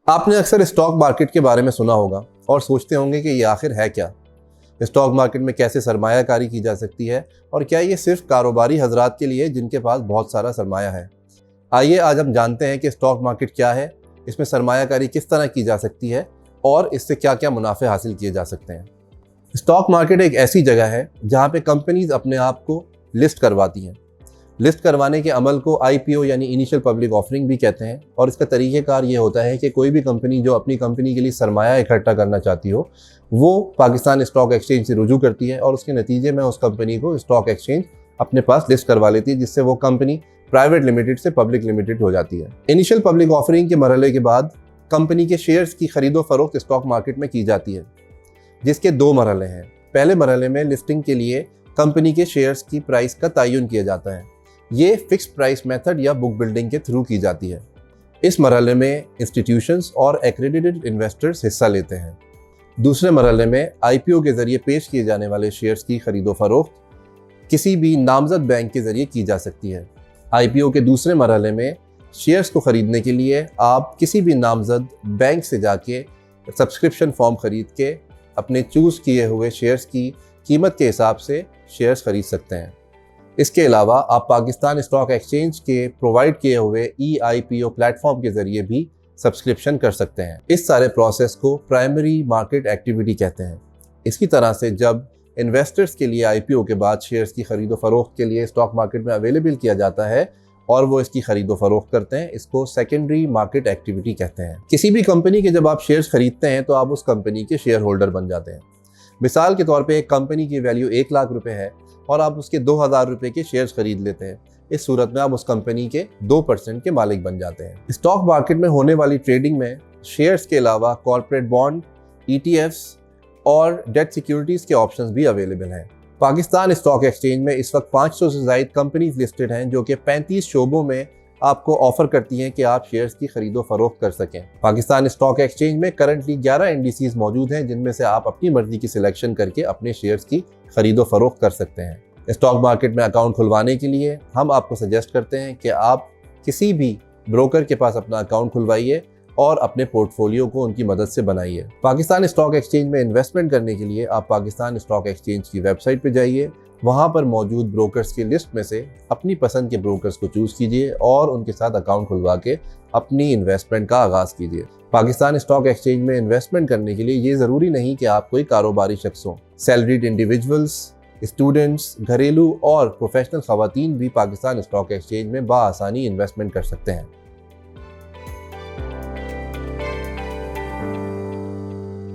आपने अक्सर stock market के बारे में सुना होगा और सोचते होंगे कि ये आखिर है क्या, स्टॉक मार्केट में कैसे सरमायाकारी की जा सकती है और क्या ये सिर्फ कारोबारी हजरात के लिए जिनके पास बहुत सारा सरमाया है। आइए आज हम जानते हैं कि स्टॉक मार्केट क्या है, इसमें सरमायाकारी किस तरह की जा सकती है और इससे क्या क्या मुनाफे हासिल किए जा सकते हैं। स्टॉक मार्केट एक ऐसी जगह है जहाँ पे कंपनीज अपने आप को लिस्ट करवाती हैं। लिस्ट करवाने के अमल को IPO यानी इनिशियल पब्लिक ऑफरिंग भी कहते हैं और इसका तरीक़ेकार ये होता है कि कोई भी कंपनी जो अपनी कंपनी के लिए सरमाया इकट्ठा करना चाहती हो वो पाकिस्तान स्टॉक एक्सचेंज से रुजू करती है और उसके नतीजे में उस कंपनी को स्टॉक एक्सचेंज अपने पास लिस्ट करवा लेती है, जिससे वो कंपनी प्राइवेट लिमिटेड से पब्लिक लिमिटेड हो जाती है। इनिशियल पब्लिक ऑफरिंग के मरहले के बाद कंपनी के शेयर्स की खरीदो फरोख्त स्टॉक मार्केट में की जाती है, जिसके दो मरहले हैं। पहले मरहले में लिस्टिंग के लिए कंपनी के शेयर्स की प्राइस का तयन किया जाता है। ये फिक्स प्राइस मेथड या बुक बिल्डिंग के थ्रू की जाती है। इस मरहले में इंस्टीट्यूशंस और एक्रेडिटेड इन्वेस्टर्स हिस्सा लेते हैं। दूसरे मरहले में IPO के जरिए पेश किए जाने वाले शेयर्स की खरीदो फरोख्त किसी भी नामजद बैंक के जरिए की जा सकती है। IPO के दूसरे मरहले में शेयर्स को खरीदने के लिए आप किसी भी नामजद बैंक से जाके सब्सक्रिप्शन फॉर्म खरीद के अपने चूज़ किए हुए शेयर्स की कीमत के हिसाब से शेयर्स खरीद सकते हैं। इसके अलावा आप पाकिस्तान स्टॉक एक्सचेंज के प्रोवाइड किए हुए eIPO प्लेटफॉर्म के ज़रिए भी सब्सक्रिप्शन कर सकते हैं। इस सारे प्रोसेस को प्राइमरी मार्केट एक्टिविटी कहते हैं। इसकी तरह से जब इन्वेस्टर्स के लिए IPO के बाद शेयर्स की खरीदो फरोख्त के लिए स्टॉक मार्केट में अवेलेबल किया जाता है और वो इसकी खरीदो फरोख्त करते हैं, इसको सेकेंडरी मार्केट एक्टिविटी कहते हैं। किसी भी कंपनी के जब आप शेयर्स खरीदते हैं तो आप उस कंपनी के शेयर होल्डर बन जाते हैं। मिसाल के तौर पे एक कंपनी की वैल्यू 1 लाख रुपए है और आप उसके 2000 रुपए के शेयर्स खरीद लेते हैं। इस सूरत में आप उस कंपनी के 2% के मालिक बन जाते हैं। स्टॉक मार्केट में होने वाली ट्रेडिंग में शेयर्स के अलावा कॉर्पोरेट बॉन्ड, ETFs और डेट सिक्योरिटीज के ऑप्शंस भी अवेलेबल हैं। पाकिस्तान स्टॉक एक्सचेंज में इस वक्त 500 से ज़ायद कंपनीज लिस्टेड हैं जो कि 35 शोबों में आपको ऑफर करती हैं कि आप शेयर्स की खरीदो फरोख्त कर सकें। पाकिस्तान स्टॉक एक्सचेंज में करंटली 11 इंडिसेस मौजूद हैं जिनमें से आप अपनी मर्जी की सिलेक्शन करके अपने शेयर्स की खरीदो फरोख्त कर सकते हैं। स्टॉक मार्केट में अकाउंट खुलवाने के लिए हम आपको सजेस्ट करते हैं कि आप किसी भी ब्रोकर के पास अपना अकाउंट खुलवाइए और अपने पोर्टफोलियो को उनकी मदद से बनाइए। पाकिस्तान स्टॉक एक्सचेंज में इन्वेस्टमेंट करने के लिए आप पाकिस्तान स्टॉक एक्सचेंज की वेबसाइट पर जाइए, वहाँ पर मौजूद ब्रोकर्स की लिस्ट में से अपनी पसंद के ब्रोकर्स को चूज़ कीजिए और उनके साथ अकाउंट खुलवा के अपनी इन्वेस्टमेंट का आगाज़ कीजिए। पाकिस्तान स्टॉक एक्सचेंज में इन्वेस्टमेंट करने के लिए ये ज़रूरी नहीं कि आप कोई कारोबारी शख्स हों। सैलरीड इंडिविजुअल्स, स्टूडेंट्स, घरेलू और प्रोफेशनल ख़वातीन भी पाकिस्तान स्टॉक एक्सचेंज में बआसानी इन्वेस्टमेंट कर सकते हैं।